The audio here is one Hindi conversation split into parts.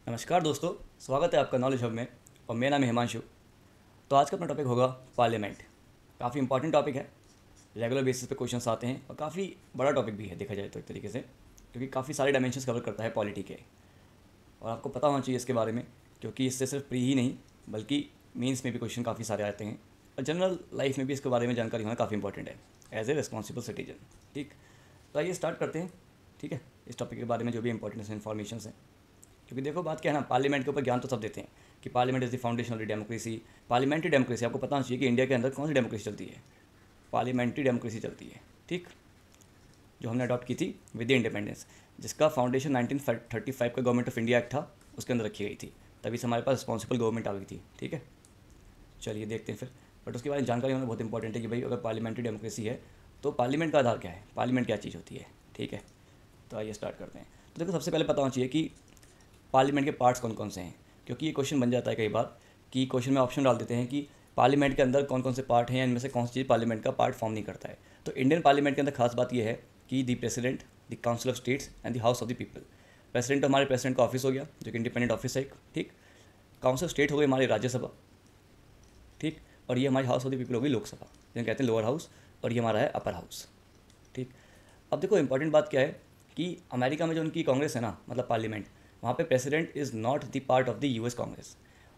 नमस्कार दोस्तों, स्वागत है आपका नॉलेज हब में। और मेरा नाम है हिमांशु। तो आज का अपना टॉपिक होगा पार्लियामेंट। काफ़ी इंपॉर्टेंट टॉपिक है, रेगुलर बेसिस पे क्वेश्चंस आते हैं और काफ़ी बड़ा टॉपिक भी है देखा जाए तो एक तरीके से, क्योंकि काफ़ी सारे डायमेंशंस कवर करता है पॉलिटी के। और आपको पता होना चाहिए इसके बारे में, क्योंकि इससे सिर्फ प्री ही नहीं बल्कि मेंस में भी क्वेश्चन काफ़ी सारे आते हैं और जनरल लाइफ में भी इसके बारे में जानकारी होना काफ़ी इंपॉर्टेंट है एज ए रिस्पॉन्सिबल सिटीजन। ठीक, तो आइए स्टार्ट करते हैं। ठीक है, इस टॉपिक के बारे में जो भी इंपॉर्टेंट इन्फॉर्मेशन है, क्योंकि देखो बात क्या है ना, पार्लियामेंट के ऊपर ज्ञान तो सब देते हैं कि parliament is the foundation of the democracy. Parliamentary democracy, आपको पता होना चाहिए कि इंडिया के अंदर कौन सी डेमोक्रेसी चलती है, पार्लियामेंट्री डेमोक्रेसी चलती है। ठीक, जो हमने अडॉप्ट की थी विद द इंडिपेंडेंस, जिसका फाउंडेशन 1935 का गवर्नमेंट ऑफ इंडिया एक्ट था उसके अंदर रखी गई थी, तभी से हमारे पास रिस्पॉन्सिबल गवर्नमेंट आ गई थी। ठीक है, चलिए देखते हैं फिर। बट उसके बारे में जानकारी होना बहुत इंपॉर्टेंट है कि भाई अगर पार्लियामेंट्री डेमोक्रेसी है तो पार्लियामेंट का आधार क्या है, पार्लियामेंट क्या चीज़ होती है। ठीक है, तो आइए स्टार्ट करते हैं। तो देखो सबसे पहले पता होना चाहिए कि पार्लियामेंट के पार्ट्स कौन कौन से हैं, क्योंकि ये क्वेश्चन बन जाता है कई बार कि क्वेश्चन में ऑप्शन डाल देते हैं कि पार्लियामेंट के अंदर कौन कौन से पार्ट हैं या इनमें से कौन सी चीज़ पार्लियामेंट का पार्ट फॉर्म नहीं करता है। तो इंडियन पार्लियामेंट के अंदर खास बात यह है कि the president, the council of states and the house of the people. President हमारे प्रेसिडेंट का ऑफिस हो गया जो कि इंडिपेंडेंट ऑफिस है एक। ठीक, काउंसिल ऑफ स्टेट हो गई हमारी राज्यसभा। ठीक, और ये हमारी हाउस ऑफ द पीपल होगी लोकसभा, जिन्हें कहते हैं लोअर हाउस, और ये हमारा है अपर हाउस। ठीक, अब देखो इंपॉर्टेंट बात क्या है कि अमेरिका में जो उनकी कांग्रेस है ना, मतलब पार्लियामेंट, वहाँ पे president is not the part of the US Congress.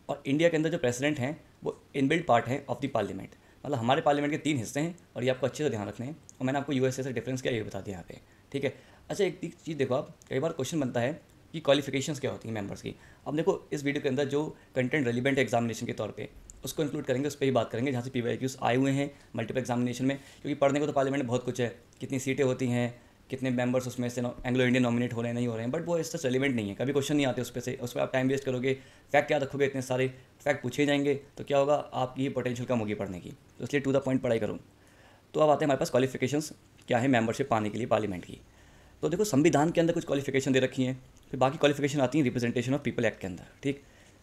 और इंडिया के अंदर जो प्रेसिडेंट हैं वो इनबिल्ट पार्ट है ऑफ द पार्लियामेंट। मतलब हमारे पार्लियामेंट के 3 हिस्से हैं और ये आपको अच्छे से ध्यान रखने हैं, और मैंने आपको यूएसए से डिफरेंस क्या ये बता दिया यहाँ पे। ठीक है, अच्छा एक चीज़ देखो, आप कई बार क्वेश्चन बनता है कि क्वालिफिकेशंस क्या होती हैं मेंबर्स की। अब देखो इस वीडियो के अंदर जो कंटेंट रेलिवेंट है एग्जामिनेशन के तौर पे उसको इंक्लूड करेंगे, उस पर ही बात करेंगे जहाँ से पीवाईक्यूज आए हुए हैं मल्टीपल एग्जामिनेशन में। क्योंकि पढ़ने को तो पार्लियामेंट में बहुत कुछ है, कितनी सीटें होती हैं, कितने मेंबर्स उसमें से एंग्लो इंडियन नॉमिनेट हो रहे हैं नहीं हो रहे हैं, बट वो इससे रेलिवेंट नहीं है, कभी क्वेश्चन नहीं आते उस पर से, उस पर आप टाइम वेस्ट करोगे, फैक्ट याद रखोगे, इतने सारे फैक्ट पूछे जाएंगे तो क्या होगा, आपकी पोटेंशियल कम होगी पढ़ने की। तो इसलिए टू द पॉइंट पढ़ाई करूँ। तो अब आते हैं हमारे पास क्वालिफिकेशंस क्या है मेंबरशिप पाने के लिए पार्लियामेंट की। तो देखो संविधान के अंदर कुछ क्वालिफिकेशन दे रखी हैं, फिर बाकी क्वालिफिकेशन आती हैं रिप्रेजेंटेशन ऑफ पीपल एक्ट के अंदर। ठीक,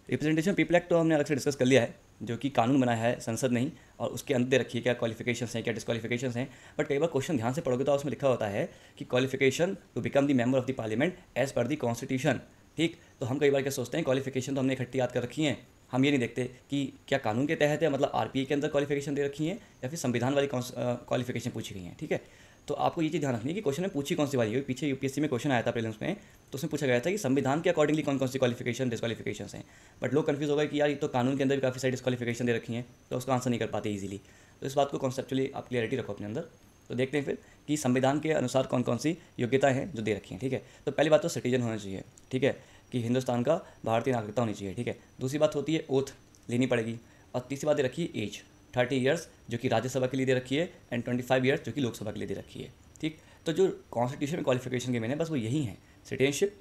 रिप्रेजेंटेशन ऑफ पीपल एक्ट तो हमने अलग से डिस्कस कर लिया है, जो कि कानून बनाया है संसद ने ही, और उसके अंदर दे रखी है क्या क्वालिफिकेशंस हैं, क्या डिस्क्वालिफिकेशंस हैं। बट कई बार क्वेश्चन ध्यान से पढ़ोगे तो उसमें लिखा होता है कि qualification to become the member of the parliament as per the constitution. ठीक, तो हम कई बार क्या सोचते हैं क्वालिफिकेशन तो हमने इकट्ठी याद कर रखी हैं, हम ये नहीं देखते कि क्या कानून के तहत है, मतलब आरपीए के अंदर क्वालिफिकेशन दे रखी हैं या फिर संविधान वाली क्वालिफिकेशन पूछी गई हैं। ठीक है, तो आपको ये चीज़ ध्यान रखनी है कि क्वेश्चन में पूछी कौन सी वाली है। पीछे यूपीएससी में क्वेश्चन आया था प्रीलिम्स में, तो उसमें पूछा गया था कि संविधान के अकॉर्डिंगली कौन कौन सी क्वालिफिकेशन डिस्क्वालिफिकेशन हैं। बट लोग कंफ्यूज हो गए कि यार ये तो कानून के अंदर भी काफ़ी सारी डिस्क्वालिफिकेशन दे रखी हैं, तो उसका आंसर नहीं कर पाते इजीली। तो इस बात को कॉन्सेप्चुअली आप क्लियरिटी रखो अपने अंदर। तो देखते हैं फिर कि संविधान के अनुसार कौन कौन सी योग्यता हैं जो दे रखी हैं। ठीक है, तो पहली बात तो सिटीजन होना चाहिए। ठीक है, कि हिंदुस्तान का भारतीय नागरिकता होनी चाहिए। ठीक है, दूसरी बात होती है ओथ लेनी पड़ेगी, और तीसरी बात दे रखी है एज 30 ईयर्स जो कि राज्यसभा के लिए दे रखी है, एंड 25 ईयर्स जो कि लोकसभा के लिए दे रखी है। ठीक, तो जो कॉन्स्टिट्यूशन में क्वालिफिकेशन के मैंने बस वो यही हैं, सिटीजनशिप,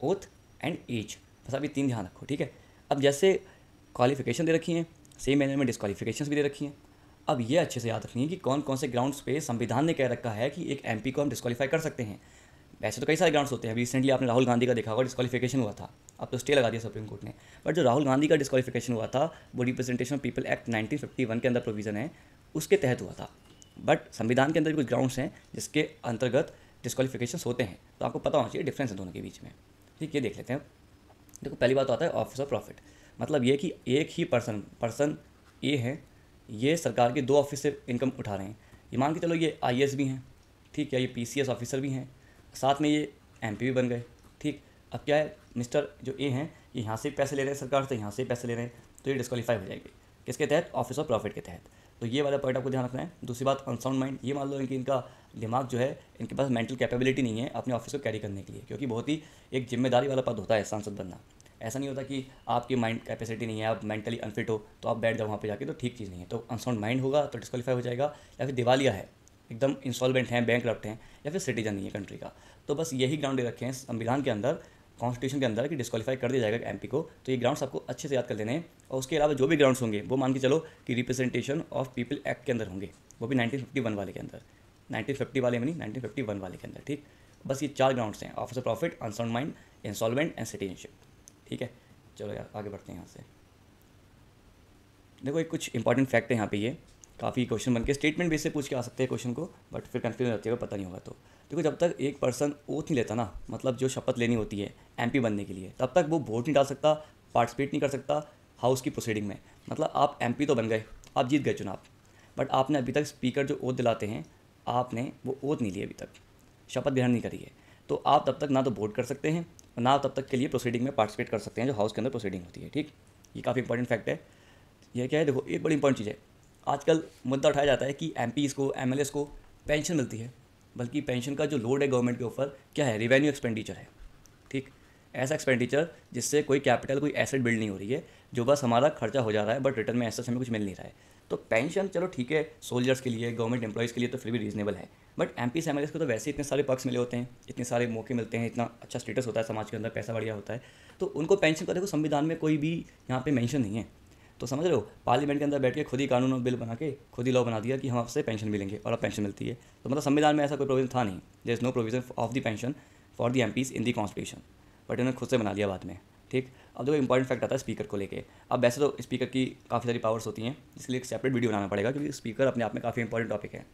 ओथ एंड एज। बस आप ये 3 ध्यान रखो। ठीक है, अब जैसे क्वालिफिकेशन दे रखी हैं, सेम मैनर में डिस्क्वालिफिकेशन भी दे रखी हैं। अब ये अच्छे से याद रखनी है कि कौन कौन से ग्राउंड्स पे संविधान ने कह रखा है कि एक एमपी को हम डिस्क्वालीफाई कर सकते हैं। वैसे तो कई सारे ग्राउंड्स होते हैं, अभी रिसेंटली आपने राहुल गांधी का देखा होगा, डिस्क्वालिफिकेशन हुआ था, अब तो स्टे लगा दिया सुप्रीम कोर्ट ने। बट जो राहुल गांधी का डिस्क्वालिफिकेशन हुआ था वो रिप्रेजेंटेशन ऑफ पीपल एक्ट 1951 के अंदर प्रोविज़न है, उसके तहत हुआ था। बट संविधान के अंदर भी कुछ ग्राउंड्स हैं जिसके अंतर्गत डिस्क्वालिफिकेशन होते हैं, तो आपको पता होना चाहिए डिफरेंस है दोनों के बीच में। ठीक, ये देख लेते हैं। देखो पहली बात आता है ऑफिस ऑफ प्रॉफिट, मतलब ये कि एक ही पर्सन ए है, ये सरकार के 2 ऑफिस से इनकम उठा रहे हैं। ये मान के चलो ये आईएएस भी हैं, ठीक है, ये पीसीएस ऑफिसर भी हैं, साथ में ये एमपी भी बन गए। ठीक, अब क्या है, मिस्टर जो ए हैं ये यहाँ से पैसे ले रहे हैं सरकार से, यहाँ से पैसे ले रहे हैं, तो ये डिस्क्वालीफाई हो जाएंगे किसके तहत, ऑफिस ऑफ प्रॉफिट के तहत। तो ये वाला पॉइंट आपको ध्यान रखना है। दूसरी बात अनसाउंड माइंड, ये मान लो कि इनका दिमाग जो है, इनके पास मेंटल कैपेबिलिटी नहीं है अपने ऑफिस को कैरी करने के लिए, क्योंकि बहुत ही एक जिम्मेदारी वाला पद होता है सांसद बनना। ऐसा नहीं होता कि आपकी माइंड कैपेसिटी नहीं है, आप मेंटली अनफिट हो तो आप बैठ जाओ वहाँ पे जाके, तो ठीक चीज़ नहीं है। तो अनसाउंड माइंड होगा तो डिस्क्वालीफाई हो जाएगा, या फिर दिवालिया है, एकदम इंसॉल्वेंट हैं, बैंक करप्ट हैं, या फिर सिटीजन नहीं है कंट्री का। तो बस यही ग्राउंड दे रखे हैं संविधान के अंदर, कॉन्स्टिट्यूशन के अंदर, कि डिस्क्वालीफाई कर दिया जाएगा एमपी को। तो ये ग्राउंड्स आपको अच्छे से याद कर लेने हैं। और उसके अलावा जो भी ग्राउंड्स होंगे वो मान के चलो कि रिप्रेजेंटेशन ऑफ पीपल एक्ट के अंदर होंगे, वो भी 1951 वाले के अंदर, 1950 वाले में नहीं, 1951 वाले के अंदर। ठीक, बस ये 4 ग्राउंड्स हैं, office of profit, unsound mind, insolvent and citizenship. ठीक है, चलो यार आगे बढ़ते हैं यहाँ से। देखो एक कुछ इंपॉर्टेंट फैक्ट है यहाँ पे ये काफ़ी क्वेश्चन बन के स्टेटमेंट बेस से पूछ के आ सकते हैं क्वेश्चन को, बट फिर कन्फ्यूजन रहती है, पता नहीं होगा। तो देखो जब तक एक पर्सन ओथ नहीं लेता ना, मतलब जो शपथ लेनी होती है एमपी बनने के लिए, तब तक वो वोट नहीं डाल सकता, पार्टिसिपेट नहीं कर सकता हाउस की प्रोसीडिंग में। मतलब आप एमपी तो बन गए, आप जीत गए चुनाव, बट आपने अभी तक स्पीकर जो ओथ दिलाते हैं, आपने वो ओथ नहीं ली अभी तक, शपथ ग्रहण नहीं करी है। तो आप तब तक ना तो वोट कर सकते हैं, ना तब तक के लिए प्रोसीडिंग में पार्टिसिपेट कर सकते हैं जो हाउस के अंदर प्रोसीडिंग होती है। ठीक, ये काफ़ी इंपॉर्टेंट फैक्ट है। ये क्या है, देखो एक बड़ी इंपॉर्टेंट चीज़ है, आजकल मुद्दा उठाया जाता है कि एमपीज़ को, एमएलएस को पेंशन मिलती है, बल्कि पेंशन का जो लोड है गवर्नमेंट के ऊपर क्या है, रेवेन्यू एक्सपेंडिचर है। ठीक, ऐसा एक्सपेंडिचर जिससे कोई कैपिटल, कोई एसेट बिल्ड नहीं हो रही है, जो बस हमारा खर्चा हो जा रहा है, बट रिटर्न में ऐसा हमें कुछ मिल नहीं रहा है। तो पेंशन चलो ठीक है, सोल्जर्स के लिए, गवर्नमेंट एम्प्लॉयज़ के लिए तो फिर भी रीजनेबल है, बट एम पी एमएलएस को तो वैसे इतने सारे पक्ष मिले होते हैं, इतने सारे मौके मिलते हैं, इतना अच्छा स्टेटस होता है समाज के अंदर, पैसा बढ़िया होता है, तो उनको पेंशन का देखो संविधान में कोई भी यहाँ पे मेंशन नहीं है। तो समझ रहे हो, पार्लियामेंट के अंदर बैठ के खुद ही कानून और बिल बना के खुद ही लॉ बना दिया कि हम आपसे पेंशन मिलेंगे, और अब पेंशन मिलती है। तो मतलब संविधान में ऐसा कोई प्रोविजन था नहीं, there is no provision of the pension for the MPs in the constitution, but इन्होंने खुद से बना लिया बाद में। ठीक, अब देखो इंपॉर्टेंट फैक्ट आता है स्पीकर को लेके। अब वैसे तो स्पीकर की काफ़ी सारी पावर्स होती हैं, जिसके लिए एक सेपरेट वीडियो बनाना पड़ेगा, क्योंकि स्पीकर अपने आप में काफ़ी इंपॉर्टेंट टॉपिक है।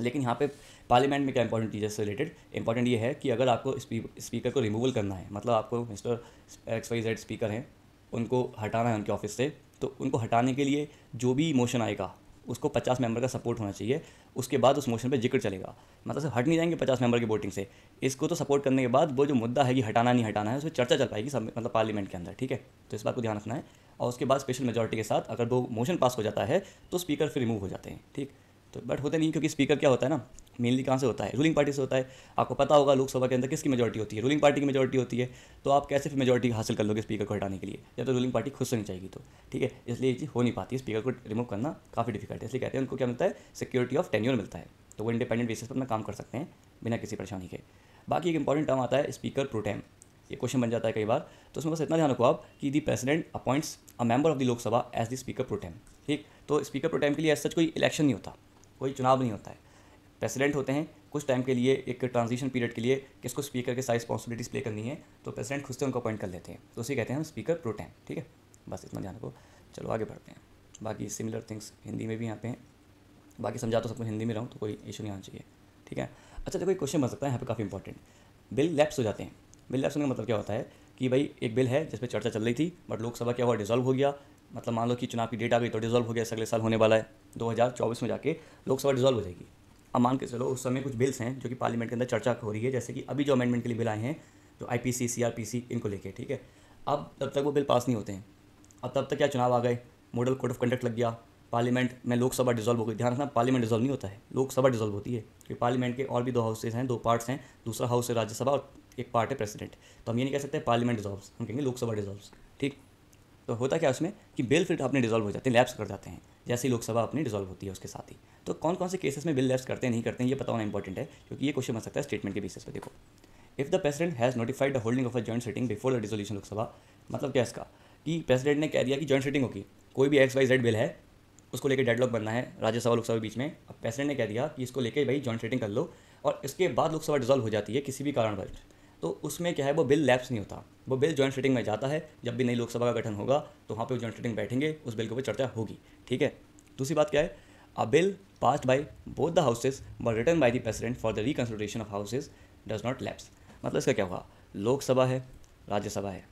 लेकिन यहाँ पे पार्लियामेंट में क्या इंपॉर्टेंट चीज़ से रिलेटेड इंपॉर्टेंट ये है कि अगर आपको स्पीकर को रिमूवल करना है, मतलब आपको मिस्टर XYZ स्पीकर हैं, उनको हटाना है उनके ऑफिस से, तो उनको हटाने के लिए जो भी मोशन आएगा उसको 50 मेंबर का सपोर्ट होना चाहिए, उसके बाद उस मोशन पे जिक्र चलेगा। मतलब सिर्फ हट नहीं जाएंगे 50 मेंबर की वोटिंग से, इसको तो सपोर्ट करने के बाद वो जो मुद्दा है कि हटाना नहीं हटाना है, उस पर चर्चा चल पाएगी सब, मतलब पार्लियामेंट के अंदर। ठीक है, तो इस बात को ध्यान रखना है। और उसके बाद स्पेशल मेजॉरिटी के साथ अगर वो मोशन पास हो जाता है तो स्पीकर फिर रिमूव हो जाते हैं। ठीक, तो बट होते नहीं, क्योंकि स्पीकर क्या होता है ना, मेनली कहाँ से होता है, रूलिंग पार्टी से होता है। आपको पता होगा लोकसभा के अंदर किसकी मेजॉरिटी होती है, रूलिंग पार्टी की मेजॉरिटी होती है। तो आप कैसे फिर मेजॉरिटी हासिल कर लोगे स्पीकर को हटाने के लिए, या तो रूलिंग पार्टी खुद से नहीं चाहेगी तो। ठीक है, इसलिए ये चीज़ हो नहीं पाती, स्पीकर को रिमूव करना काफ़ी डिफिकल्ट है। इसलिए कहते हैं उनको क्या मिलता है, सिक्योरिटी ऑफ टेन्योर मिलता है, तो वो इंडिपेंडेंट बेसिस पर अपना काम कर सकते हैं बिना किसी परेशानी के। बाकी एक इंपॉर्टेंट टर्म आता है स्पीकर प्रोटेम, ये क्वेश्चन बन जाता है कई बार, तो उसमें बस इतना ध्यान रखो आप कि the president appoints a member of the Lok Sabha as the speaker pro tem. ठीक, तो स्पीकर प्रोटेम के लिए सच कोई इलेक्शन नहीं होता, कोई चुनाव नहीं होता है। प्रेसिडेंट होते हैं कुछ टाइम के लिए, एक ट्रांजिशन पीरियड के लिए, किसको स्पीकर के साथ रिस्पॉन्सिबिलिटीज़ प्ले करनी है, तो प्रेसिडेंट खुद से उनको अपॉइंट कर लेते हैं, तो उसे कहते हैं हम स्पीकर प्रोटेम। ठीक है, बस इतना ध्यान रखो। चलो आगे बढ़ते हैं। बाकी सिमिलर थिंग्स हिंदी में भी यहाँ पे हैं, बाकी समझा तो सबको हिंदी में रहूँ तो कोई इशू नहीं आना चाहिए। ठीक है, अच्छा देखो एक क्वेश्चन बन सकता है यहाँ पे काफ़ी इंपॉर्टेंट, बिल लैप्स हो जाते हैं। बिल लैप्स होने का मतलब क्या होता है कि भाई एक बिल है जिस पर चर्चा चल रही थी, बट लोकसभा क्या हुआ, डिजॉल्व हो गया। मतलब मान लो कि चुनाव की डेट आ गई तो डिजॉल्व हो गया, अगले साल होने वाला है 2024 में जाके लोकसभा डिजॉल्व हो जाएगी। अब मान के चलो उस समय कुछ बिल्स हैं जो कि पार्लियामेंट के अंदर चर्चा हो रही है, जैसे कि अभी जो अमेंडमेंट के लिए बिल आए हैं, जो IPC CRPC इनको लेके। ठीक है, अब तब तक वो बिल पास नहीं होते हैं, अब तब तक क्या चुनाव आ गए, मॉडल कोड ऑफ कंडक्ट लग गया, पार्लियामेंट में लोकसभा डिजॉल्व हो गई। ध्यान रखना, पार्लियामेंट डिजॉल्व नहीं होता है, लोकसभा डिजॉल्व होती है, क्योंकि पार्लियामेंट के और भी 2 हाउसेज हैं, 2 पार्ट्स हैं, दूसरा हाउस है राज्यसभा और एक पार्ट है प्रेसिडेंट। तो हम ये नहीं कह सकते पार्लियामेंट डिजॉल्व्स, हम कहेंगे लोकसभा डिजॉल्व्स। ठीक, तो होता क्या उसमें कि बिल फिर अपने डिजॉल्व हो जाते हैं, लैप्स कर जाते हैं, जैसे ही लोकसभा अपनी डिजॉल्व होती है उसके साथ ही। तो कौन कौन से केसेस में बिल लैप्स करते हैं नहीं करते हैं ये पता होना इंपॉर्टेंट है, क्योंकि ये क्वेश्चन बन सकता है स्टेटमेंट के बेसिस पे। देखो, if the president has notified the holding of a joint sitting before the dissolution Lok Sabha, मतलब क्या इसका कि प्रेसिडेंट ने कह दिया कि जॉइंट सिटिंग होगी, कोई भी XYZ बिल है उसको लेकर डेडलॉक बनना है राज्यसभा लोकसभा के बीच में। अब प्रेसिडेंट ने कह दिया कि इसको लेकर भाई जॉइंट सिटिंग कर लो, और इसके बाद लोकसभा डिजॉल्व हो जाती है किसी भी कारणवश, तो उसमें क्या है, वो बिल लैप्स नहीं होता, वो बिल जॉइंट सिटिंग में जाता है। जब भी नई लोकसभा का गठन होगा तो वहाँ पे वो जॉइंट सिटिंग बैठेंगे, उस बिल के ऊपर चर्चा होगी। ठीक है, दूसरी बात क्या है, a bill passed by both the houses but returned by the president for the reconsideration of houses does not lapse. मतलब इसका क्या हुआ, लोकसभा है राज्यसभा है,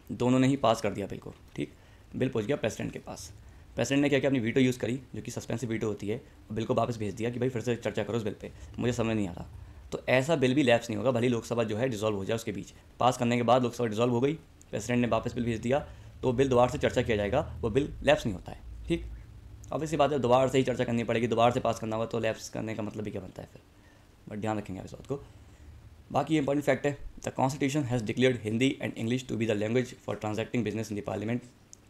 दोनों ने ही पास कर दिया बिल को। ठीक, बिल पहुँच गया प्रेसिडेंट के पास, प्रेसिडेंट ने क्या किया, अपनी वीटो यूज़ करी, जो कि सस्पेंसिव वीटो होती है, और बिल को वापस भेज दिया कि भाई फिर से चर्चा करो उस बिल पे, मुझे समझ नहीं आ रहा। तो ऐसा बिल भी लैप्स नहीं होगा, भले लोकसभा जो है डिजॉल्व हो जाए, उसके बीच पास करने के बाद लोकसभा डिजॉल्व हो गई, प्रेसिडेंट ने वापस बिल भेज दिया, तो बिल दोबारा से चर्चा किया जाएगा, वो बिल लैप्स नहीं होता है। ठीक, अब इसी बात है, दोबारा से ही चर्चा करनी पड़ेगी, दोबारा से पास करना होगा, तो लैप्स करने का मतलब भी क्या बनता है फिर, बट ध्यान रखेंगे इस बात को। बाकी इंपॉर्टेंट फैक्ट है, the constitution has declared Hindi and English to be the language for transacting business in the parliament.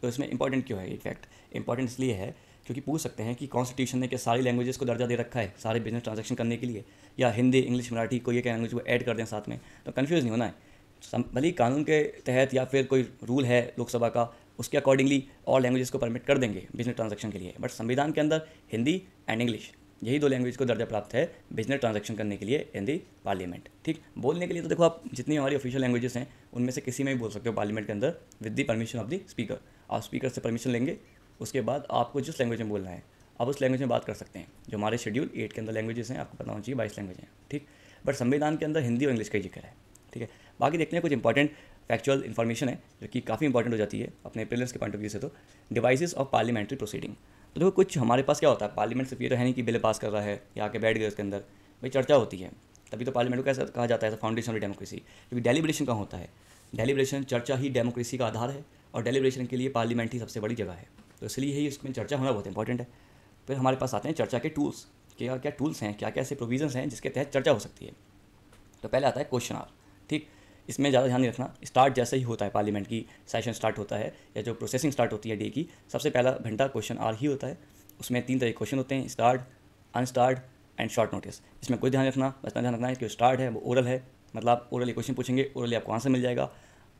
तो इसमें इंपॉर्टेंट क्यों है ये फैक्ट, इंपॉर्टेंट इसलिए है क्योंकि पूछ सकते हैं कि कॉन्स्टिट्यूशन ने क्या सारी लैंग्वेजेस को दर्जा दे रखा है सारे बिजनेस ट्रांजैक्शन करने के लिए, या हिंदी इंग्लिश मराठी कोई एक लैंग्वेज को ऐड कर दें साथ में, तो कन्फ्यूज़ नहीं होना है। भले कानून के तहत या फिर कोई रूल है लोकसभा का, उसके अकॉर्डिंगली और लैंग्वेजेस को परमिट कर देंगे बिजनेस ट्रांजैक्शन के लिए, बट संविधान के अंदर हिंदी एंड इंग्लिश यही 2 लैंग्वेज को दर्जा प्राप्त है बिजनेस ट्रांजैक्शन करने के लिए इन दी पार्लियामेंट। ठीक, बोलने के लिए तो देखो आप जितनी हमारी ऑफिशियल लैंग्वेजेस हैं उनमें से किसी में भी बोल सकते हो पार्लियामेंट के अंदर with the permission of the speaker. आप स्पीकर से परमिशन लेंगे, उसके बाद आपको जिस लैंग्वेज में बोलना है आप उस लैंग्वेज में बात कर सकते हैं। जो हमारे शेड्यूल 8 के अंदर लैंग्वेजेस हैं, आपको पता होना चाहिए 22 लैंग्वेज हैं, ठीक। बट संविधान के अंदर हिंदी और इंग्लिश का ही जिक्र है, ठीक है। बाकी देखते हैं कुछ इंपॉर्टेंट फैक्चुअल इन्फॉर्मेशन है जो कि काफ़ी इंपॉर्टेंट हो जाती है अपने प्रीलिम्स के पॉइंट ऑफ व्यू से। तो डिवाइसेस ऑफ पार्लियामेंट्री प्रोसीडिंग, तो देखो कुछ हमारे पास क्या होता है, पार्लियामेंट सिर्फ ये तो है नहीं कि बिल पास कर रहा है या आके बैठ गए उसके अंदर, भाई चर्चा होती है, तभी तो पार्लियामेंट को कैसा कहा जाता है, फाउंडेशन ऑफ डेमोक्रेसी। क्योंकि डेलिब्रेशन कहाँ होता है, डेलिब्रेशन चर्चा ही डेमोक्रेसी का आधार है, और डेलिब्रेशन के लिए पार्लियामेंट ही सबसे बड़ी जगह है, तो इसलिए ही इसमें चर्चा होना बहुत इंपॉर्टेंट है। फिर हमारे पास आते हैं चर्चा के टूल्स, क्या क्या टूल्स हैं, क्या क्या ऐसे प्रोविजंस हैं जिसके तहत चर्चा हो सकती है। तो पहले आता है क्वेश्चन आवर, ठीक। इसमें ज़्यादा ध्यान नहीं रखना, स्टार्ट जैसे ही होता है पार्लियामेंट की सेशन स्टार्ट होता है या जो प्रोसेसिंग स्टार्ट होती है डे की, सबसे पहला घंटा क्वेश्चन आवर ही होता है। उसमें 3 तरह के क्वेश्चन होते हैं, start, unstarred and short notice. इसमें कोई ध्यान रखना, बस इतना ध्यान रखना है कि स्टार्ट है वो ओरल है, मतलब आप ओरली क्वेश्चन पूछेंगे, ओरली आपको आंसर मिल जाएगा।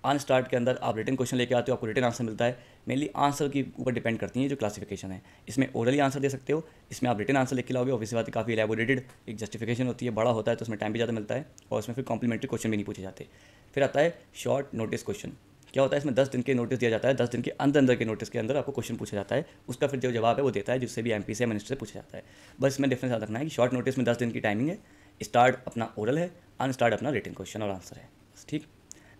अनस्टार्ट के अंदर आप रिटन क्वेश्चन लेके आते हो, आपको रिटन आंसर मिलता है। मेनली आंसर के ऊपर डिपेंड करती है जो क्लासिफिकेशन है, इसमें ओरली आंसर दे सकते हो, इसमें आप रिटन आंसर लेके लाओगे, ऑब्वियसली बात है काफ़ी एलेबोरेटेड एक जस्टिफिकेशन होती है, बड़ा होता है तो उसमें टाइम भी ज़्यादा मिलता है, और उसमें फिर कॉम्प्लीमेंट्री क्वेश्चन भी नहीं पूछे जाते। फिर आता है शॉर्ट नोटिस क्वेश्चन, क्या होता है इसमें 10 दिन के नोटिस दिया जाता है, 10 दिन के अंदर के नोटिस के अंदर आपको क्वेश्चन पूछा जाता है, उसका फिर जो जवाब है वो देता है, जिससे भी एमपी से मिनिस्टर से पूछा जाता है। बस इसमें डिफरेंस याद रखना है कि शॉर्ट नोटिस में 10 दिन की टाइमिंग है, स्टार्ट अपना ओरल है, अनस्टार्ट अपना रिटन क्वेश्चन और आंसर है, बस, ठीक।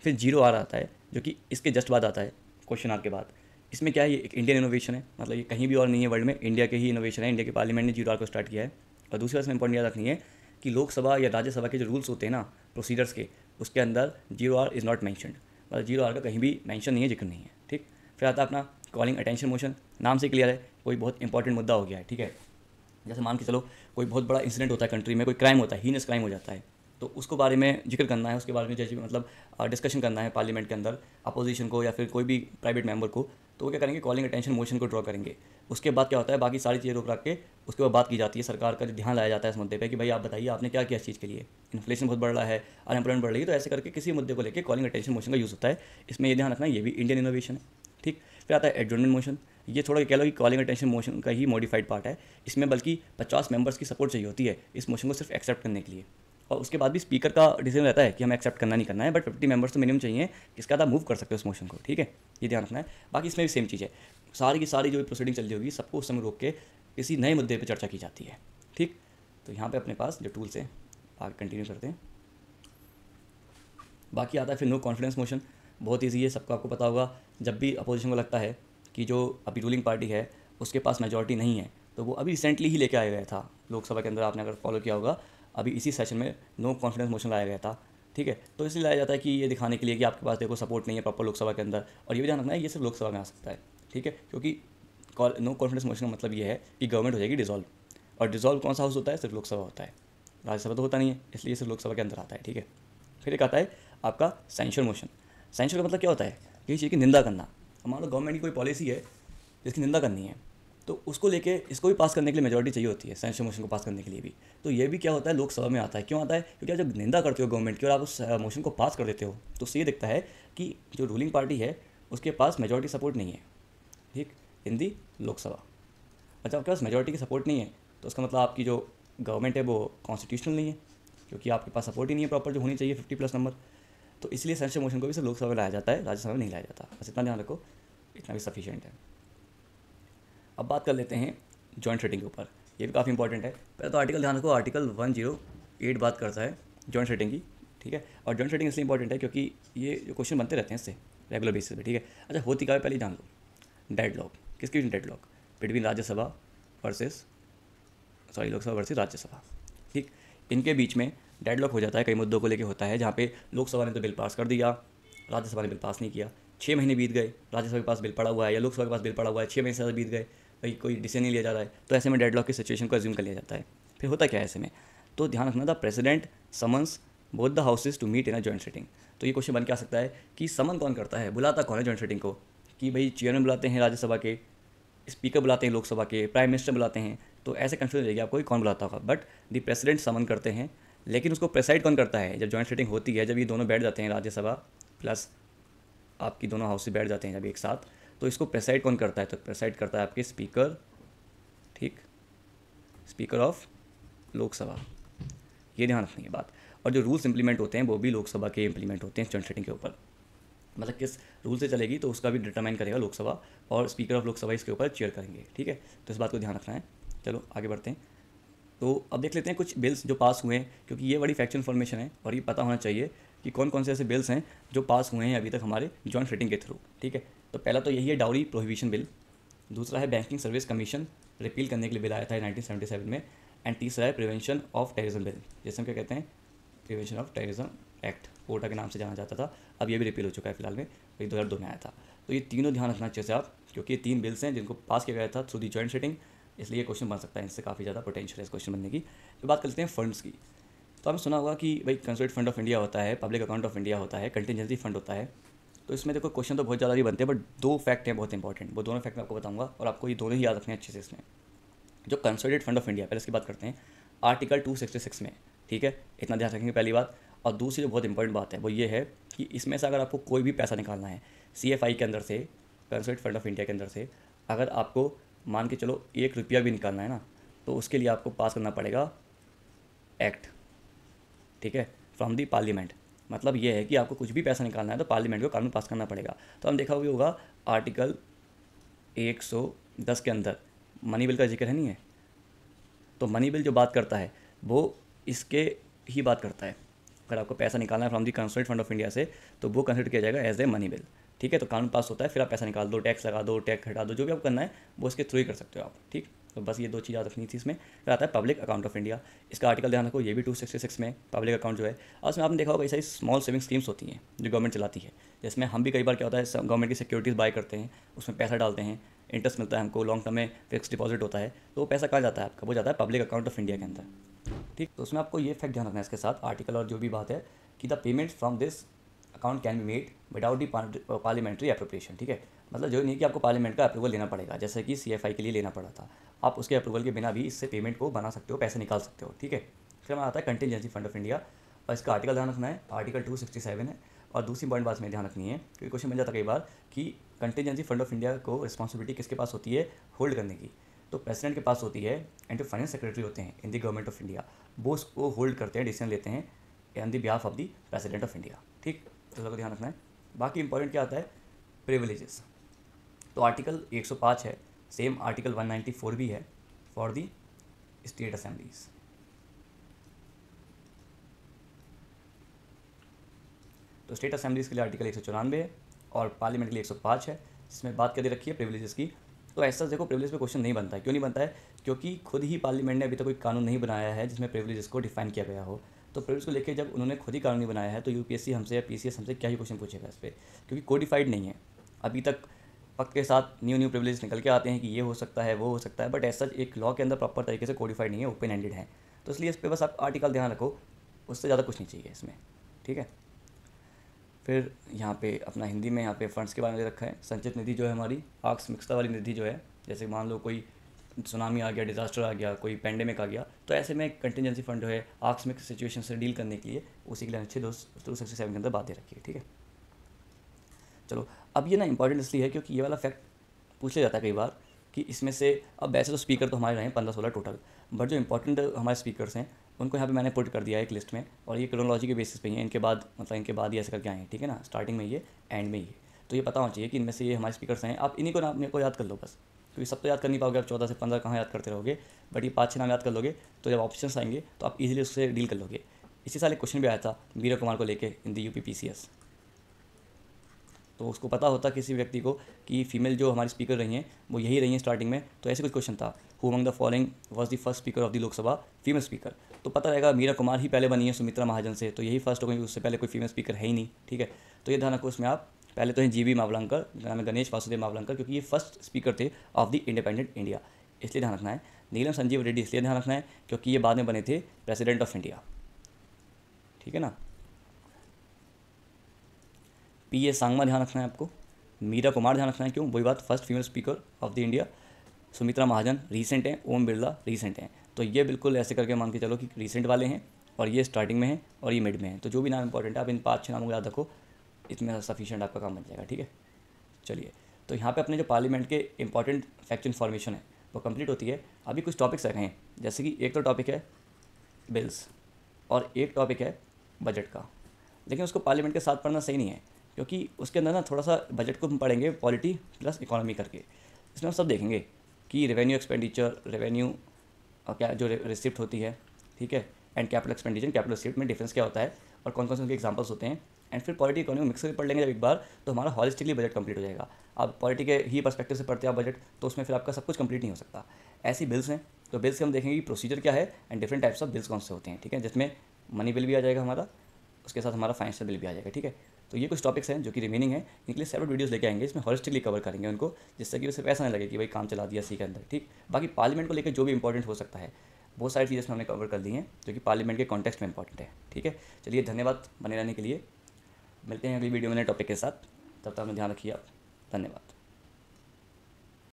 फिर जीरो आर आता है जो कि इसके जस्ट बाद आता है, क्वेश्चन आर के बाद। इसमें क्या है, ये एक इंडियन इनोवेशन है, मतलब ये कहीं भी और नहीं है वर्ल्ड में, इंडिया के ही इनोवेशन है, इंडिया के पार्लियामेंट ने जीरो आर को स्टार्ट किया है। और दूसरी बात इसमें इंपॉर्टेंट याद रखनी है कि लोकसभा या राज्यसभा के जो रूल्स होते हैं ना, प्रोसीजर्स के, उसके अंदर zero hour is not mentioned, मतलब जीरो आर का कहीं भी मैंशन नहीं है, जिक्र नहीं है, ठीक। फिर आता है अपना कॉलिंग अटेंशन मोशन, नाम से क्लियर है, कोई बहुत इंपॉर्टेंट मुद्दा हो गया है, ठीक है। जैसे मान के चलो कोई बहुत बड़ा इंसिडेंट होता है कंट्री में, कोई क्राइम होता है, हीनस क्राइम हो जाता है, तो उसको बारे में जिक्र करना है, उसके बारे में जैसे मतलब डिस्कशन करना है पार्लियामेंट के अंदर अपोजिशन को या फिर कोई भी प्राइवेट मेंबर को, तो वो क्या करेंगे, कॉलिंग अटेंशन मोशन को ड्रॉ करेंगे। उसके बाद क्या होता है, बाकी सारी चीज़ें रोक रख के उसके बाद बात की जाती है, सरकार का ध्यान लाया जाता है इस मुद्दे पे कि भाई आप बताइए आपने क्या किया इस चीज़ के लिए, इन्फ्लेशन बहुत बढ़ रहा है, अनएम्प्लॉयमेंट बढ़ रही है, तो ऐसे करके किसी मुद्दे को लेकर कॉलिंग अटेंशन मोशन का यूज़ होता है। इसमें ये ध्यान रखना है, ये भी इंडियन इनोवेशन है, ठीक। फिर आता है एडजॉर्नमेंट मोशन, ये थोड़ा कह लो कि कॉलिंग अटेंशन मोशन का ही मॉडिफाइड पार्ट है। इसमें बल्कि 50 मेंबर्स की सपोर्ट चाहिए होती है इस मोशन को सिर्फ एक्सेप्ट करने के लिए, और उसके बाद भी स्पीकर का डिसीजन रहता है कि हमें एक्सेप्ट करना नहीं करना है, बट 50 मेंबर्स तो मिनिमम चाहिए, इसके बाद आप मूव कर सकते हो उस मोशन को, ठीक है, ये ध्यान रखना है। बाकी इसमें भी सेम चीज़ है, सारी की सारी जो भी प्रोसीडिंग चल रही होगी सबको उस समय रोक के किसी नए मुद्दे पर चर्चा की जाती है, ठीक। तो यहाँ पर अपने पास जो टूल्स हैं आगे कंटिन्यू करते हैं। बाकी आता है फिर नो कॉन्फिडेंस मोशन, बहुत ईजी है, सबको आपको पता होगा, जब भी अपोजिशन को लगता है कि जो अभी रूलिंग पार्टी है उसके पास मेजॉरिटी नहीं है, तो वो अभी रिसेंटली ही लेके आया गया था लोकसभा के अंदर, आपने अगर फॉलो किया होगा, अभी इसी सेशन में नो कॉन्फिडेंस मोशन लाया गया था, ठीक है। तो इसलिए लाया जाता है कि ये दिखाने के लिए कि आपके पास देखो सपोर्ट नहीं है प्रॉपर लोकसभा के अंदर, और ये भी ध्यान रखना है ये सिर्फ लोकसभा में आ सकता है, ठीक है, क्योंकि नो कॉन्फिडेंस मोशन का मतलब ये है कि गवर्नमेंट हो जाएगी डिजॉल्व, और डिजॉल्व कौन सा हाउस होता है, सिर्फ लोकसभा होता है, राज्यसभा तो होता नहीं है, इसलिए सिर्फ लोकसभा के अंदर आता है, ठीक है। फिर एक आता है आपका सेंसर मोशन, सेंसर का मतलब क्या होता है, किसी चीज़ की निंदा करना। मान लो गवर्नमेंट की कोई पॉलिसी है जिसकी निंदा करनी है, तो उसको लेके इसको भी पास करने के लिए मेजॉरिटी चाहिए होती है, सेंसर मोशन को पास करने के लिए भी। तो ये भी क्या होता है, लोकसभा में आता है। क्यों आता है, क्योंकि आप जब निंदा करते हो गवर्नमेंट की और आप उस मोशन को पास कर देते हो, तो उससे ये दिखता है कि जो रूलिंग पार्टी है उसके पास मेजॉरिटी सपोर्ट नहीं है, ठीक, इन दी लोकसभा। अच्छा, आपके पास मेजॉरिटी की सपोर्ट नहीं है तो उसका मतलब आपकी जो गवर्नमेंट है वो कॉन्स्टिट्यूशनल नहीं है, क्योंकि आपके पास सपोर्ट ही नहीं है प्रॉपर जो होनी चाहिए 50+ नंबर। तो इसलिए सेंसर मोशन को भी सिर्फ लोकसभा में लाया जाता है, राज्यसभा में नहीं लाया जाता, बस इतना ध्यान रखो, इतना भी सफिशिएंट है। अब बात कर लेते हैं जॉइंट सेटिंग के ऊपर, ये भी काफ़ी इंपॉर्टेंट है। पहले तो आर्टिकल ध्यान रखो, आर्टिकल 108 बात करता है जॉइंट सेटिंग की, ठीक है। और जॉइंट सेटिंग इसलिए इंपॉर्टेंट है क्योंकि ये जो क्वेश्चन बनते रहते हैं इससे रेगुलर बेसिस पे, ठीक है। अच्छा, होती क्या है पहले जान लो, डेडलॉक, किसकी deadlock, between Rajya Sabha versus Lok Sabha versus Rajya Sabha, ठीक। इनके बीच में डेडलॉक हो जाता है, कई मुद्दों को लेकर होता है, जहाँ पे लोकसभा ने तो बिल पास कर दिया, राज्यसभा ने बिल पास नहीं किया, 6 महीने बीत गए, राज्यसभा के पास बिल पड़ा हुआ है या लोकसभा के पास बिल पड़ा हुआ है, 6 महीने से ज़्यादा बीत गए, भाई कोई डिसीजन नहीं लिया जा रहा है, तो ऐसे में डेडलॉक की सिचुएशन को अज्यूम कर लिया जाता है। फिर होता क्या है ऐसे में, तो ध्यान रखना, the president summons both the houses to meet in a joint sitting. तो ये क्वेश्चन बन के आ सकता है कि समन कौन करता है, बुलाता कौन है जॉइंट सेटिंग को, कि भाई चेयरमैन बुलाते हैं राज्यसभा के, स्पीकर बुलाते हैं लोकसभा के, प्राइम मिनिस्टर बुलाते हैं, तो ऐसे कन्फ्यूज हो जाएगी आपको कौन बुलाता होगा। बट द प्रेसिडेंट समन करते हैं, लेकिन उसको प्रेसाइड कौन करता है, जब जॉइंट सेटिंग होती है, जब ये दोनों बैठ जाते हैं, राज्यसभा प्लस आपकी दोनों हाउस से बैठ जाते हैं जब एक साथ, तो इसको प्रेसाइड कौन करता है, तो प्रेसाइड करता है आपके स्पीकर, ठीक, स्पीकर ऑफ लोकसभा, ये ध्यान रखनी है बात। और जो रूल्स इंप्लीमेंट होते हैं वो भी लोकसभा के इंप्लीमेंट होते हैं जॉइंट सेटिंग के ऊपर, मतलब किस रूल से चलेगी तो उसका भी डिटरमाइन करेगा लोकसभा, और स्पीकर ऑफ लोकसभा इसके ऊपर चेयर करेंगे, ठीक है। तो इस बात को ध्यान रखना है। चलो आगे बढ़ते हैं। तो अब देख लेते हैं कुछ बिल्स जो पास हुए हैं, क्योंकि ये बड़ी फैक्चुअल इन्फॉर्मेशन है और ये पता होना चाहिए कि कौन कौन से ऐसे बिल्स हैं जो पास हुए हैं अभी तक हमारे जॉइंट सिटिंग के थ्रू। ठीक है, तो पहला तो यही है डाउरी प्रोहिबिशन बिल, दूसरा है बैंकिंग सर्विस कमीशन रिपील करने के लिए बिल आया था 1977 में, एंड तीसरा है प्रिवेंशन ऑफ टेररिज्म बिल, जैसे हम क्या कहते हैं प्रिवेंशन ऑफ टेररिज्म एक्ट, पोटा के नाम से जाना जाता था। अब ये भी रिपील हो चुका है फिलहाल में, ये 2002 में आया था। तो ये तीनों ध्यान रखना अच्छे से आप, क्योंकि ये 3 बिल्स हैं जिनको पास किया गया था थ्रू दी जॉइंट सिटिंग, इसलिए क्वेश्चन बन सकता है, इससे काफ़ी ज़्यादा पोटेंशियल है इस क्वेश्चन बनने की। तो बात करते हैं फंड्स की। तो आपने सुना होगा कि भाई कंसोलिडेटेड फंड ऑफ इंडिया होता है, पब्लिक अकाउंट ऑफ इंडिया होता है, कंटिजेंसी फंड होता है। तो इसमें देखो क्वेश्चन तो बहुत ज़्यादा ही बनते हैं, बट 2 फैक्ट हैं बहुत इंपॉर्टेंट, वो दोनों फैक्ट मैं आपको बताऊंगा और आपको ये दोनों ही याद रखने हैं अच्छे से। इसमें जो कंसोलिडेटेड फंड ऑफ इंडिया, पहले इसकी बात करते हैं, आर्टिकल 266 में, ठीक है, इतना ध्यान रखेंगे पहली बात। और दूसरी जो बहुत इंपॉर्टेंट बात है वो ये है कि इसमें से अगर आपको कोई भी पैसा निकालना है CFI के अंदर से, कंसोलिडेटेड फंड ऑफ इंडिया के अंदर से, अगर आपको मान के चलो 1 रुपया भी निकालना है ना, तो उसके लिए आपको पास करना पड़ेगा एक्ट, ठीक है, फ्रॉम दी पार्लियामेंट। मतलब ये है कि आपको कुछ भी पैसा निकालना है तो पार्लियामेंट को कानून पास करना पड़ेगा। तो हम देखा भी होगा आर्टिकल 110 के अंदर मनी बिल का जिक्र है, नहीं है? तो मनी बिल जो बात करता है वो इसके ही बात करता है। अगर आपको पैसा निकालना है from the consolidated fund of India से, तो वो कंसिडर किया जाएगा एज ए मनी बिल, ठीक है। तो कानून पास होता है, फिर आप पैसा निकाल दो, टैक्स लगा दो, टैक्स हटा दो, जो भी आप करना है वो इसके थ्रू ही कर सकते हो आप, ठीक। तो बस ये 2 चीज़ याद रखनी थी। इसमें फिर आता है पब्लिक अकाउंट ऑफ इंडिया, इसका आर्टिकल ध्यान रखो, ये भी 266 में पब्लिक अकाउंट जो है। और उसमें आपने देखा होगा कई सारी स्मॉल सेविंग स्कीम्स होती हैं जो गवर्नमेंट चलाती है, जिसमें हम भी कई बार क्या होता है गवर्नमेंट की सिक्योरिटीज़ बाय करते हैं, उसमें पैसा डालते हैं, इंटरेस्ट मिलता है हमको, लॉन्ग टर्म में फिक्स डिपॉजिट होता है, तो वो पैसा कहाँ जाता है आपका, वो जाता है पब्लिक अकाउंट ऑफ इंडिया के अंदर, ठीक। तो उसमें आपको ये फैक्ट ध्यान रखना है इसके साथ आर्टिकल और जो भी बात है कि the payment from this account can be made without the parliamentary appropriation, ठीक है। मतलब जो नहीं कि आपको पार्लियामेंट का अप्रूवल लेना पड़ेगा, जैसे कि CFI के लिए लेना पड़ा था, आप उसके अप्रूवल के बिना भी इससे पेमेंट को बना सकते हो, पैसे निकाल सकते हो, ठीक है। फिर हमारा आता है कंटिजेंसी फंड ऑफ इंडिया, और इसका आर्टिकल ध्यान रखना है आर्टिकल 267 है। और दूसरी पॉइंट बात में ध्यान रखनी है, क्योंकि क्वेश्चन बन जाता है कई बार कि कंटिजेंसी फंड ऑफ इंडिया को रिस्पॉन्सिबिलिटी किसके पास होती है होल्ड करने की, तो प्रेसिडेंट के पास होती है, एंड जो फाइनेंस सेक्रेटरी होते हैं in the government of India, वो उसको होल्ड करते हैं, डिसीजन लेते हैं on the behalf of the president of India, ठीक। तो सबको ध्यान रखना है। बाकी इंपॉर्टेंट क्या आता है, प्रिविलेजेस। तो आर्टिकल 105 है, सेम आर्टिकल 194 भी है फॉर दी स्टेट असेंबलीज। तो स्टेट असेंबलीज के लिए आर्टिकल 194 है और पार्लियामेंट के लिए 105 है, जिसमें बात कर दे रखी है प्रिविलेजेस की। तो ऐसा देखो प्रिविलेज पे क्वेश्चन नहीं बनता है, क्यों नहीं बनता है, क्योंकि खुद ही पार्लियामेंट ने अभी तक कोई कानून नहीं बनाया है जिसमें प्रिविलेजेस को डिफाइन किया गया हो। तो प्रिविलेज को लेकर जब उन्होंने खुद ही कानून नहीं बनाया है तो UPSC हमसे या PCS हमसे क्या ही क्वेश्चन पूछेगा इस पर, क्योंकि कोडिफाइड नहीं है अभी तक। वक्त के साथ न्यू प्रिविलेज निकल के आते हैं कि ये हो सकता है, वो हो सकता है, बट ऐसा एक लॉ के अंदर प्रॉपर तरीके से कोडिफाइड नहीं है, ओपन एंडेड है। तो इसलिए इस पर बस आप आर्टिकल ध्यान रखो, उससे ज़्यादा कुछ नहीं चाहिए इसमें, ठीक है। फिर यहाँ पे अपना हिंदी में यहाँ पे फंड्स के बारे में दे रखा है। संचित निधि जो है हमारी आकस्मिकता वाली निधि जो है, जैसे मान लो कोई सुनामी आ गया, डिज़ास्टर आ गया, कोई पेंडेमिक आ गया, तो ऐसे में कंटिजेंसी फंड जो है आकस्मिक सिचुएशन से डील करने के लिए उसी के लिए अच्छे 267 के अंदर बात दे रखी है, ठीक है। चलो अब ये ना इंपॉर्टेंट इसलिए है क्योंकि ये वाला फैक्ट पूछ लिया जाता है कई बार कि इसमें से, अब वैसे तो स्पीकर तो हमारे रहे हैं 15-16 टोटल, बट जो इंपॉर्टेंट हमारे स्पीकर्स हैं उनको यहाँ पे मैंने पुट कर दिया है एक लिस्ट में, और ये क्रोनोलॉजी के बेसिस पे ही है, इनके बाद मतलब इनके बाद ही ऐसे करके आए हैं, ठीक है ना, स्टार्टिंग में ये एंड में ये। तो ये पता होना चाहिए कि इनमें से ये हमारे स्पीकर्स हैं, आप इन्हीं को नाम मेरे को याद कर लो बस, क्योंकि सब तो याद कर नहीं पाओगे आप, 14 से 15 कहाँ याद करते रहोगे, बट ये 5-6 नाम याद कर लोगे तो जब ऑप्शंस आएंगे तो आप इजीली उससे डील कर लोगे। इसी साल एक क्वेश्चन भी आया था मीरा कुमार को लेके इन दी UP PCS, तो उसको पता होता किसी व्यक्ति को कि फीमेल जो हमारी स्पीकर रही हैं वो यही रही हैं स्टार्टिंग में, तो ऐसे कुछ क्वेश्चन था, who among the following was the first speaker of the Lok Sabha female speaker, तो पता रहेगा मीरा कुमार ही पहले बनी है सुमित्रा महाजन से, तो यही फर्स्ट हो गई, उससे पहले कोई फीमेल स्पीकर है ही नहीं, ठीक है। तो ये ध्यान रखो, उसमें आप पहले तो हैं GV मावलंकर, नाम है गणेश वासुदेव मावलंकर, क्योंकि ये फर्स्ट स्पीकर थे ऑफ द इंडिपेंडेंट इंडिया, इसलिए ध्यान रखना है। नीलम संजीव रेड्डी इसलिए ध्यान रखना है क्योंकि ये बाद में बने थे प्रेसिडेंट ऑफ इंडिया, ठीक है ना। PA सांगमा ध्यान रखना है आपको, मीरा कुमार ध्यान रखना है, क्यों, वही बात, first female speaker of the India, Sumitra Mahajan recent हैं, ओम बिरला रीसेंट हैं, तो ये बिल्कुल ऐसे करके मान के चलो कि रीसेंट वाले हैं, और ये स्टार्टिंग में है और ये मिड में है। तो जो भी नाम इंपॉर्टेंट है आप इन 5-6 नामों को याद रखो, इतने सफिशिएंट आपका काम बन जाएगा, ठीक है। चलिए, तो यहाँ पे अपने जो पार्लियामेंट के इंपॉर्टेंट फैक्ट इन्फॉर्मेशन है वो कंप्लीट होती है। अभी कुछ टॉपिक्स रखे हैं, जैसे कि एक तो टॉपिक है बिल्स और एक टॉपिक है बजट का, लेकिन उसको पार्लियामेंट के साथ पढ़ना सही नहीं है, क्योंकि उसके अंदर ना थोड़ा सा बजट को हम पढ़ेंगे पॉलिटी प्लस इकोनॉमी करके। इसमें हम सब देखेंगे कि रेवेन्यू एक्सपेंडिचर, रेवेन्यू और क्या जो रिसिप्ट होती है, ठीक है, and capital expenditure capital receipt में डिफरेंस क्या होता है और कौन कौन से उनके एग्जांपल्स होते हैं। एंड फिर पॉलिटी इकोनॉमी मिक्स करके पढ़ लेंगे जब एक बार, तो हमारा हॉलिस्टिकली बजट कंप्लीट हो जाएगा। आप पॉलिटी के ही पर्सपेक्टिव से पढ़ते हैं आप बजट, तो उसमें फिर आपका सब कुछ कंप्लीट नहीं हो सकता। ऐसी बिल्स हैं, तो बिल्स के हम देखेंगे कि प्रोसीजर क्या है and different types of bills कौन से होते हैं, ठीक है, जिसमें मनी बिल भी आ जाएगा हमारा, उसके साथ हमारा फाइनेंशियल बिल भी आ जाएगा, ठीक है। तो ये कुछ टॉपिक्स हैं जो कि रिमेनिंग है, इनके लिए सेपरेट वीडियोस लेके आएंगे, इसमें हॉलिस्टिकली कवर करेंगे उनको, जिससे कि सिर्फ ऐसा नहीं लगे कि भाई काम चला दिया सी के अंदर, ठीक। बाकी पार्लियामेंट को लेकर जो भी इंपॉर्टेंट हो सकता है, बहुत सारी चीज़ें हमने कवर कर दी हैं जो कि पार्लियामेंट के कॉन्टेक्स्ट में इंपॉर्टेंट है, ठीक है। चलिए, धन्यवाद बने रहने के लिए। मिलते हैं अगली वीडियो में नए टॉपिक के साथ, तब तक अपना ध्यान रखिए आप। धन्यवाद।